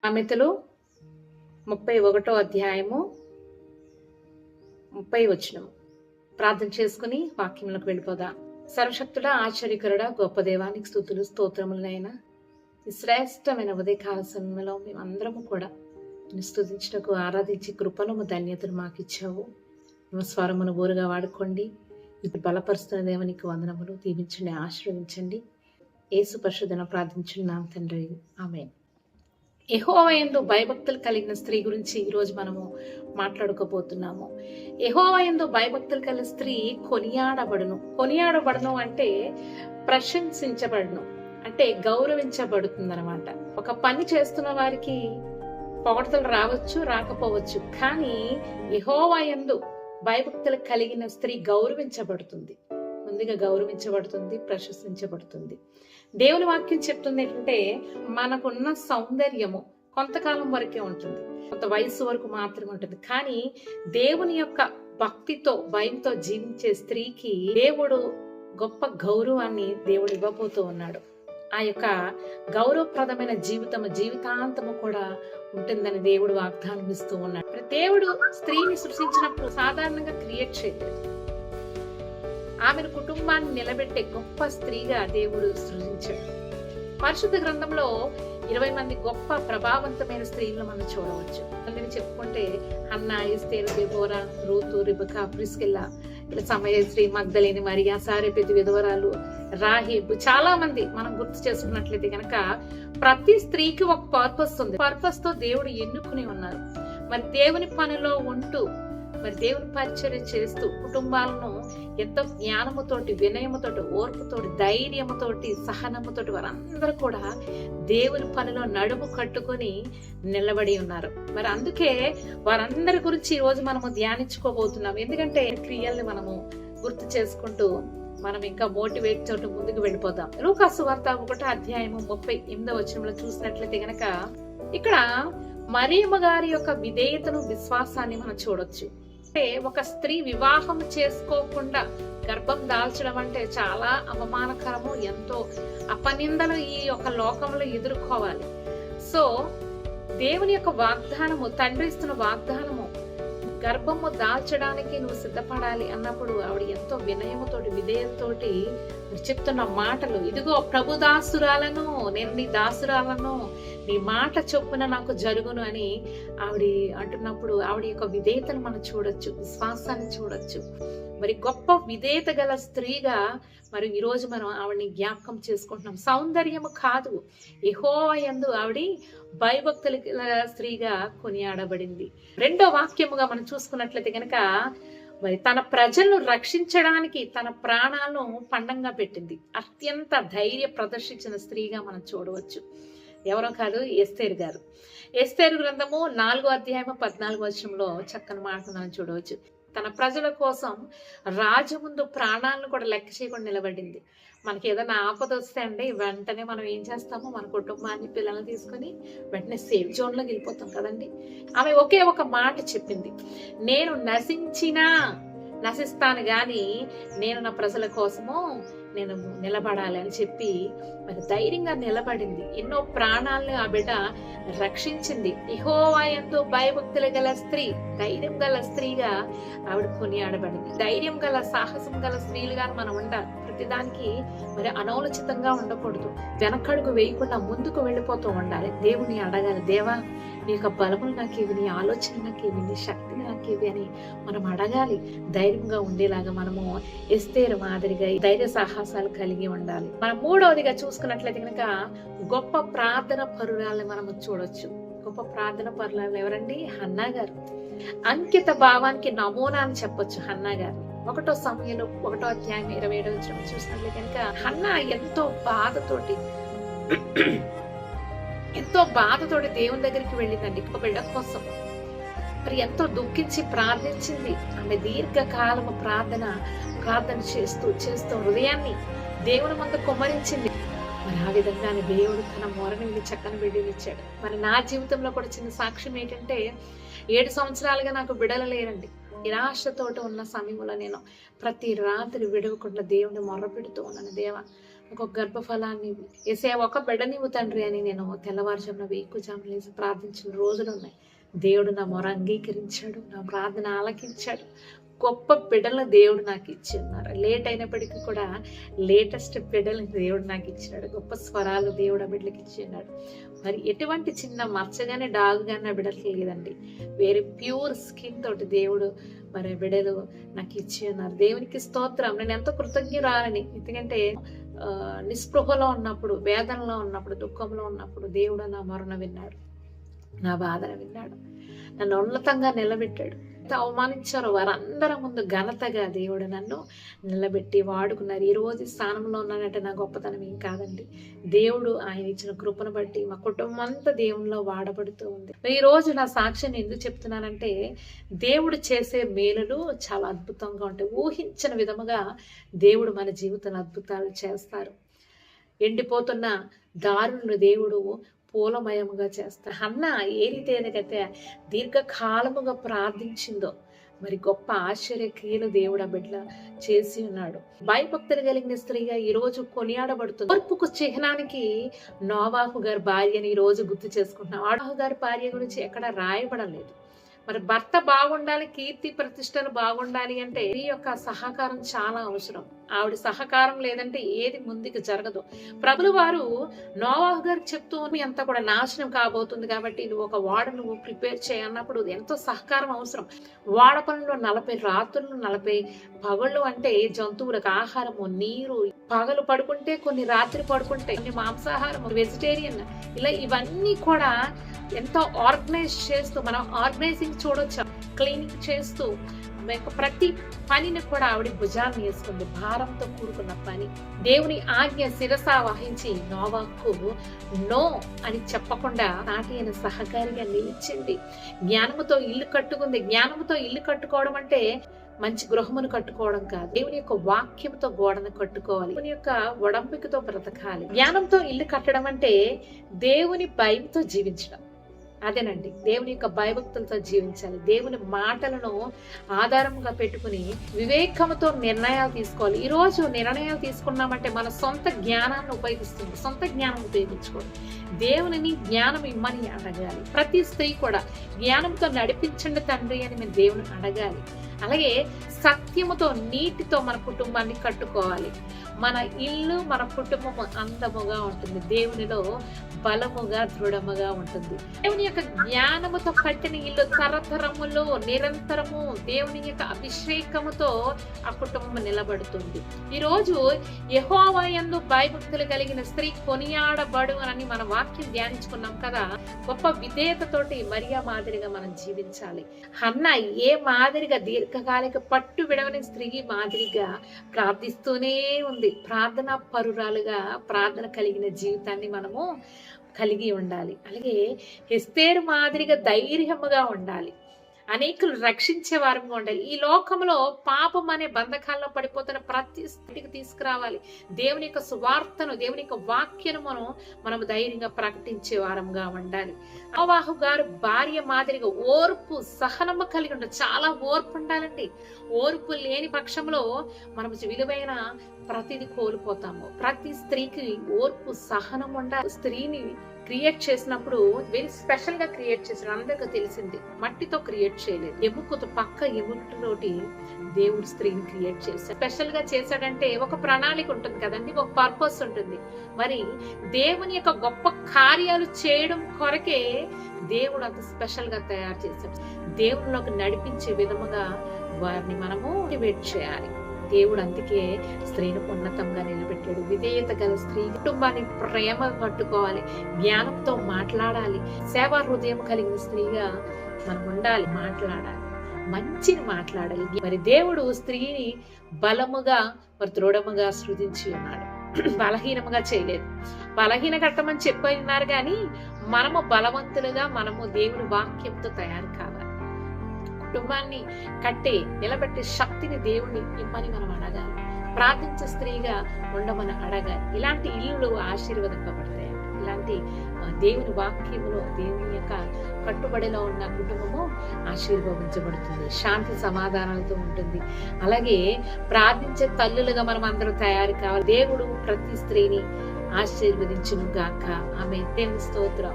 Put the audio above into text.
సామెతలు 31వ అధ్యాయము 30 ప్రార్థన చేసుకుని వాక్యములకు వెళ్ళిపోదాం. సర్వశక్తుడా, ఆశ్చర్యకరుడా, గొప్ప దేవానికి స్తుతులు స్తోత్రములనైనా ఈ శ్రేష్టమైన ఉదయకాల సమయంలో మేమందరము కూడా నిన్ను స్తుతించుటకు ఆరాధించి కృపను ధన్యతను మాకు ఇచ్చావు. నువ్వు స్వరమును ఊరుగా వాడుకోండి. ఇది బలపరుస్తున్న దేవునికి వందనములు. దీవించండి, ఆశీర్వదించండి. యేసు పరిశుద్ధన ప్రార్థించున్నాం తండ్రి, ఆమేన్. యెహోవా యందు భయభక్తులు కలిగిన స్త్రీ గురించి ఈరోజు మనము మాట్లాడుకోబోతున్నాము. యెహోవా యందు భయభక్తులు కలిగిన స్త్రీ కొనియాడబడును అంటే ప్రశంసించబడును, అంటే గౌరవించబడుతుంది అనమాట. ఒక పని చేస్తున్న వారికి పొగడతలు రావచ్చు, రాకపోవచ్చు, కానీ యెహోవా యందు భయభక్తులు కలిగిన స్త్రీ గౌరవించబడుతుంది. ముందుగా గౌరవించబడుతుంది, ప్రశంసించబడుతుంది. దేవుని వాక్యం చెప్తుంది ఏంటంటే, మనకున్న సౌందర్యము కొంతకాలం వరకే ఉంటుంది, కొంత వయసు వరకు మాత్రమే ఉంటుంది. కానీ దేవుని యొక్క భక్తితో భయంతో జీవించే స్త్రీకి దేవుడు గొప్ప గౌరవాన్ని దేవుడు ఇవ్వబోతూ ఉన్నాడు. ఆ యొక్క గౌరవప్రదమైన జీవితాంతము కూడా ఉంటుందని దేవుడు వాగ్దానం ఇస్తూ ఉన్నాడు. దేవుడు స్త్రీని సృష్టించినప్పుడు సాధారణంగా క్రియేట్ చేయలేదు. ఆమెను కుటుంబాన్ని నిలబెట్టే గొప్ప స్త్రీగా దేవుడు సృజించాడు. పరిశుద్ధ గ్రంథంలో 20 మంది గొప్ప ప్రభావవంతమైన స్త్రీలను మనం చూడవచ్చు. అందుకని చెప్పుకుంటే హన్నా, ఎస్తేరు, దెబోరా, రూతు, రిబకా, ప్రిస్కిల్లా, సమయశ్రీ, మగ్దలేని మరియా, సారెపతి విధవరాలు, రాహేబు, చాలా మంది మనం గుర్తు చేసుకున్నట్లయితే కనుక ప్రతి స్త్రీకి ఒక పర్పస్ ఉంది. పర్పస్ తో దేవుడు ఎన్నుకుని ఉన్నారు. మరి దేవుని పనిలో ఉంటూ, మరి దేవుని పరిచర్య చేస్తూ కుటుంబాలను ఎంతో జ్ఞానముతోటి, వినయముతోటి, ఓర్పుతోటి, ధైర్యముతోటి, సహనముతోటి వారందరూ కూడా దేవుని పనిలో నడుము కట్టుకొని నిలబడి ఉన్నారు. మరి అందుకే వారందరి గురించి ఈ రోజు మనము ధ్యానించుకోబోతున్నాం. ఎందుకంటే క్రియల్ని మనము గుర్తు చేసుకుంటూ మనం ఇంకా మోటివేట్ తోటి ముందుకు వెళ్ళిపోదాం. లూకా సువార్త 1వ అధ్యాయము 38వ చూసినట్లయితే గనక ఇక్కడ మరియమ్మ గారి యొక్క విధేయతను, విశ్వాసాన్ని మనం చూడొచ్చు. అంటే ఒక స్త్రీ వివాహం చేసుకోకుండా గర్భం దాల్చడం అంటే చాలా అవమానకరము, ఎంతో అపనిందలు ఈ యొక్క లోకంలో ఎదుర్కోవాలి. సో దేవుని యొక్క వాగ్దానము, తండ్రి ఇస్తున్న వాగ్దానము, గర్భము దాల్చడానికి నువ్వు సిద్ధపడాలి అన్నప్పుడు ఆవిడ ఎంతో వినయముతోటి, విధేయతతోటి చెప్తున్న మాటలు, ఇదిగో ప్రభు దాసురాలను, నేను నీ దాసురాలను, నీ మాట చొప్పున నాకు జరుగును అని ఆవిడ అంటున్నప్పుడు ఆవిడ యొక్క విధేయతను మనం చూడొచ్చు, విశ్వాసాన్ని చూడొచ్చు. మరి గొప్ప విధేయత గల స్త్రీగా మరి ఈరోజు మనం ఆవిడని జ్ఞాపకం చేసుకుంటున్నాం. సౌందర్యము కాదు, యెహోవా యందు ఆవిడ భయభక్తుల స్త్రీగా కొనియాడబడింది. 2వ వాక్యముగా మనం చూసుకున్నట్లయితే కనుక మరి తన ప్రజలను రక్షించడానికి తన ప్రాణాలను పండంగా పెట్టింది. అత్యంత ధైర్య ప్రదర్శించిన స్త్రీగా మనం చూడవచ్చు. ఎవరో కాదు, ఎస్తేరు గారు. ఎస్తేరు గ్రంథము 4వ అధ్యాయము 14వ చక్కని మాట మనం చూడవచ్చు. తన ప్రజల కోసం రాజు ముందు ప్రాణాలను కూడా లెక్క చేయకుండా నిలబడింది. మనకి ఏదైనా ఆపద వస్తే అండి వెంటనే మనం ఏం చేస్తాము, మన కుటుంబాన్ని, పిల్లల్ని తీసుకొని వెంటనే సేఫ్ జోన్లోకి వెళ్ళిపోతాం కదండి. ఆమె ఒకే ఒక మాట చెప్పింది, నేను నశిస్తాను గాని నేను నా ప్రజల కోసము నేను నిలబడాలి అని చెప్పి మరి ధైర్యంగా నిలబడింది. ఎన్నో ప్రాణాలను ఆ బిడ్డ రక్షించింది. యెహోవా యందు భయభక్తులు గల స్త్రీ, ధైర్యం గల స్త్రీగా ఆవిడ కొనియాడబడింది. ధైర్యం గల, సాహసం గల స్త్రీలుగా మనం ఉండాలి. ప్రతిదానికి మరి అనౌలచితంగా ఉండకూడదు, వెనకడుగు వేయకుండా ముందుకు వెళ్ళిపోతూ ఉండాలి. దేవుని అడగాలి, దేవా నీ యొక్క బలములు నాకు ఇవి, నీ ఆలోచన నాకు ఇవి, నీ శక్తిని నాకు ఇవి అని మనం అడగాలి. ధైర్యంగా ఉండేలాగా మనము ఎస్తేరు మాదిరిగా ధైర్య సాహసాలు కలిగి ఉండాలి. మనం 3వదిగా చూసుకున్నట్లయితే కనుక గొప్ప ప్రార్థన పరురాలని మనము చూడొచ్చు. గొప్ప ప్రార్థన పరురాలు ఎవరండి? హన్నా గారు. అంకిత భావానికి నమూనా అని చెప్పొచ్చు హన్నా గారు. 1వ సమయంలో 1వ అధ్యాయం 27వ చూసినట్లయితే కనుక హన్నా ఎంతో బాధతోటి దేవుని దగ్గరికి వెళ్ళిందండి ఒక బిడ్డ కోసం. మరి ఎంతో దుఃఖించి ప్రార్థించింది. ఆమె దీర్ఘకాలము ప్రార్థన చేస్తూ హృదయాన్ని దేవుని ముందు కుమ్మరించింది. మరి ఆ విధంగానే దేవుడు తన మొరని చక్కని బిడ్డనిచ్చాడు. మరి నా జీవితంలో కూడా చిన్న సాక్ష్యం ఏంటంటే, 7 సంవత్సరాలుగా నాకు బిడ్డలు లేరండి. నిరాశతోటి ఉన్న సమయంలో నేను ప్రతి రాత్రి విడవకుండా దేవుని మొర్ర పెడుతూ ఉన్నాను. దేవా ఒక గర్భఫలాన్ని ఏసయ్యా ఒక బిడ్డనివ్వు తండ్రి అని నేను తెల్లవారుజామున వేకుజామున లేసి ప్రార్థించిన రోజులు ఉన్నాయి. దేవుడు నా మొర అంగీకరించాడు, నా ప్రార్థన ఆలకించాడు. గొప్ప బిడ్డలను దేవుడు నాకు ఇచ్చి ఉన్నారు. లేట్ అయినప్పటికీ కూడా లేటెస్ట్ బిడ్డలను దేవుడు నాకు ఇచ్చినాడు. గొప్ప స్వరాలు దేవుడు ఆ బిడ్డలకి ఇచ్చి ఉన్నాడు. మరి ఎటువంటి చిన్న మచ్చగానే డాగు కానీ ఆ బిడ్డలకి లేదండి. వేరే ప్యూర్ స్కిన్ తోటి దేవుడు మరి బిడ్డలు నాకు ఇచ్చి ఉన్నారు. దేవునికి స్తోత్రం. నేను ఎంతో కృతజ్ఞురాలని. ఎందుకంటే నిస్పృహలో ఉన్నప్పుడు, వేదనలో ఉన్నప్పుడు, దుఃఖంలో ఉన్నప్పుడు దేవుడు నా మొరను విన్నాడు, నా బాధను విన్నాడు, నన్ను ఉన్నతంగా నిలబెట్టాడు. అవమానించారు వారందరి ముందు ఘనతగా దేవుడు నన్ను నిలబెట్టి వాడుకున్నారు. ఈ రోజు స్థానంలో ఉన్నానంటే నా గొప్పతనం ఏం కాదండి. దేవుడు ఆయన ఇచ్చిన కృపను బట్టి మా కుటుంబం అంతా దేవునిలో వాడబడుతూ ఉంది. ఈ రోజు నా సాక్ష్యం ఎందుకు చెప్తున్నానంటే దేవుడు చేసే మేలులు చాలా అద్భుతంగా ఉంటాయి. ఊహించిన విధముగా దేవుడు మన జీవితంలో అద్భుతాలు చేస్తారు. ఎండిపోతున్న దారులను దేవుడు పూలమయముగా చేస్తారు. హన్న ఏ రీతి అయితే దీర్ఘకాలముగా ప్రార్థించిందో మరి గొప్ప ఆశ్చర్యక్రియలు దేవుడు ఆ బిడ్డ చేసి ఉన్నాడు. భయభక్తులు కలిగిన స్త్రీగా ఈ రోజు కొనియాడబడుతుంది. ఓర్పుకు చిహ్నానికి నోవాహు గారి భార్యని ఈ రోజు గుర్తు చేసుకుంటున్నాం. నోవాహు గారి భార్య గురించి ఎక్కడ రాయబడలేదు. మరి భర్త బాగుండాలి, కీర్తి ప్రతిష్టలు బాగుండాలి అంటే ఈ యొక్క సహకారం చాలా అవసరం. ఆవిడ సహకారం లేదంటే ఏది ముందుకు జరగదు. ప్రభులు వారు నోవాహు గారికి చెప్తూ అంతా కూడా నాశనం కాబోతుంది కాబట్టి నువ్వు ఒక వాడ నువ్వు ప్రిపేర్ చేయన్నప్పుడు ఎంతో సహకారం అవసరం. వాడ పనులు 40 రాత్రులు 40 పగళ్ళు అంటే జంతువులకు ఆహారము, నీరు, పగలు పడుకుంటే కొన్ని రాత్రి పడుకుంటే కొన్ని మాంసాహారం, వెజిటేరియన్, ఇలా ఇవన్నీ కూడా ఎంతో ఆర్గనైజ్ చేస్తూ మనం ఆర్గనైజింగ్ చూడొచ్చు. క్లీనింగ్ చేస్తూ ప్రతి పనిని కూడా ఆవిడ భుజాన్ని వేసుకుంది. భారంతో కూడుకున్న పని. దేవుని ఆజ్ఞ శిరస వహించి నోవాహుకు నో అని చెప్పకుండా నాటి అయిన సహకారిగా నిలిచింది. జ్ఞానముతో ఇల్లు కట్టుకుంది. జ్ఞానముతో ఇల్లు కట్టుకోవడం అంటే మంచి గృహమును కట్టుకోవడం కాదు. దేవుని యొక్క వాక్యంతో గోడను కట్టుకోవాలి. దేవుని యొక్క ఒడంబికతో బ్రతకాలి. జ్ఞానంతో ఇల్లు కట్టడం అంటే దేవుని భయంతో జీవించడం. అదేనండి, దేవుని యొక్క భయభక్తులతో జీవించాలి. దేవుని మాటలను ఆధారంగా పెట్టుకుని వివేకముతో నిర్ణయాలు తీసుకోవాలి. ఈ రోజు నిర్ణయాలు తీసుకున్నామంటే మన సొంత జ్ఞానాన్ని ఉపయోగిస్తుంది. సొంత జ్ఞానం ఉపయోగించుకోవాలి. దేవుని జ్ఞానం ఇమ్మని అడగాలి. ప్రతి స్త్రీ కూడా జ్ఞానంతో నడిపించండి తండ్రి అని మేము దేవుని అడగాలి. అలాగే సత్యముతో నీటితో మన కుటుంబాన్ని కట్టుకోవాలి. మన ఇల్లు మన కుటుంబము అందముగా ఉంటుంది. దేవునిలో బలముగా దృఢముగా ఉంటుంది. దేవుని యొక్క జ్ఞానముతో కట్టిన ఇల్లు తరతరములో నిరంతరము దేవుని యొక్క అభిషేకముతో ఆ కుటుంబం నిలబడుతుంది. ఈరోజు యెహోవా యందు భయభక్తులు కలిగిన స్త్రీ కొనియాడబడు అని మన వాక్యం ధ్యానించుకున్నాం కదా. గొప్ప విధేయతతోటి మరియా మాదిరిగా మనం జీవించాలి. హన్న ఏ మాదిరిగా దీర్ఘకాలిక పట్టు విడవని స్త్రీ మాదిరిగా ప్రార్థిస్తూనే ఉంది. ప్రార్థన పరురాలుగా ప్రార్థన కలిగిన జీవితాన్ని మనము కలిగి ఉండాలి. అలాగే ఎస్తేరు మాదిరిగా ధైర్యముగా ఉండాలి. అనేకులు రక్షించే వారంగా ఉండాలి. ఈ లోకంలో పాపం అనే బంధకాల్లో పడిపోతున్న ప్రతి స్థితికి తీసుకురావాలి. దేవుని యొక్క సువార్తను, దేవుని యొక్క వాక్యను మనం ధైర్యంగా ప్రకటించే వారంగా ఉండాలి. నోవాహు గారు భార్య మాదిరిగా ఓర్పు సహనము కలిగి ఉండాలి. చాలా ఓర్పు ఉండాలండి. ఓర్పు లేని పక్షంలో మనం విలువైన ప్రతిది కోల్పోతాము. ప్రతి స్త్రీకి ఓర్పు సహనం ఉండాలి. స్త్రీని క్రియేట్ చేసినప్పుడు వెరీ స్పెషల్ గా క్రియేట్ చేశాడు. అందరికీ తెలిసింది, మట్టితో క్రియేట్ చేయలేదు. ఎముకతో పక్క ఎముకతోటి దేవుడు స్త్రీని క్రియేట్ చేశాడు. స్పెషల్ గా చేశాడంటే ఒక ప్రణాళిక ఉంటుంది కదండి, ఒక పర్పస్ ఉంటుంది. మరి దేవుని యొక్క గొప్ప కార్యాలు చేయడం కొరకే దేవుడు అంత స్పెషల్ గా తయారు చేశాడు. దేవునిలోకి నడిపించే విధముగా వారిని మనము మోటివేట్ చేయాలి. దేవుడు అందుకే స్త్రీని ఉన్నతంగా నిలబెట్టాడు. విధేయత గల స్త్రీ కుటుంబాన్ని ప్రేమ కట్టుకోవాలి, జ్ఞానంతో మాట్లాడాలి, సేవా హృదయం కలిగిన స్త్రీగా మనం ఉండాలి, మాట్లాడాలి, మంచిని మాట్లాడాలి. మరి దేవుడు స్త్రీని బలముగా మరి దృఢముగా సృజించి ఉన్నాడు. బలహీనముగా చేయలేదు. బలహీన కట్టమని చెప్పి ఉన్నారు కానీ మనము బలవంతులుగా మనము దేవుని వాక్యంతో తయారు కావాలి. కుటుంబాన్ని కట్టే నిలబెట్టే శక్తిని దేవుణ్ణి ఇమ్మని మనం అడగాలి. ప్రార్థించే స్త్రీగా ఉండమని అడగాలి. ఇలాంటి ఇల్లులు ఆశీర్వదింపబడతాయి. ఇలాంటి దేవుని వాక్యములో దేవుని యొక్క కట్టుబడిలో ఉన్న కుటుంబము ఆశీర్వదించబడుతుంది, శాంతి సమాధానాలతో ఉంటుంది. అలాగే ప్రార్థించే తల్లులుగా మనం అందరూ తయారు కావాలి. దేవుడు ప్రతి స్త్రీని ఆశీర్వదించును గాక. ఆమె దేవుని స్తోత్రం.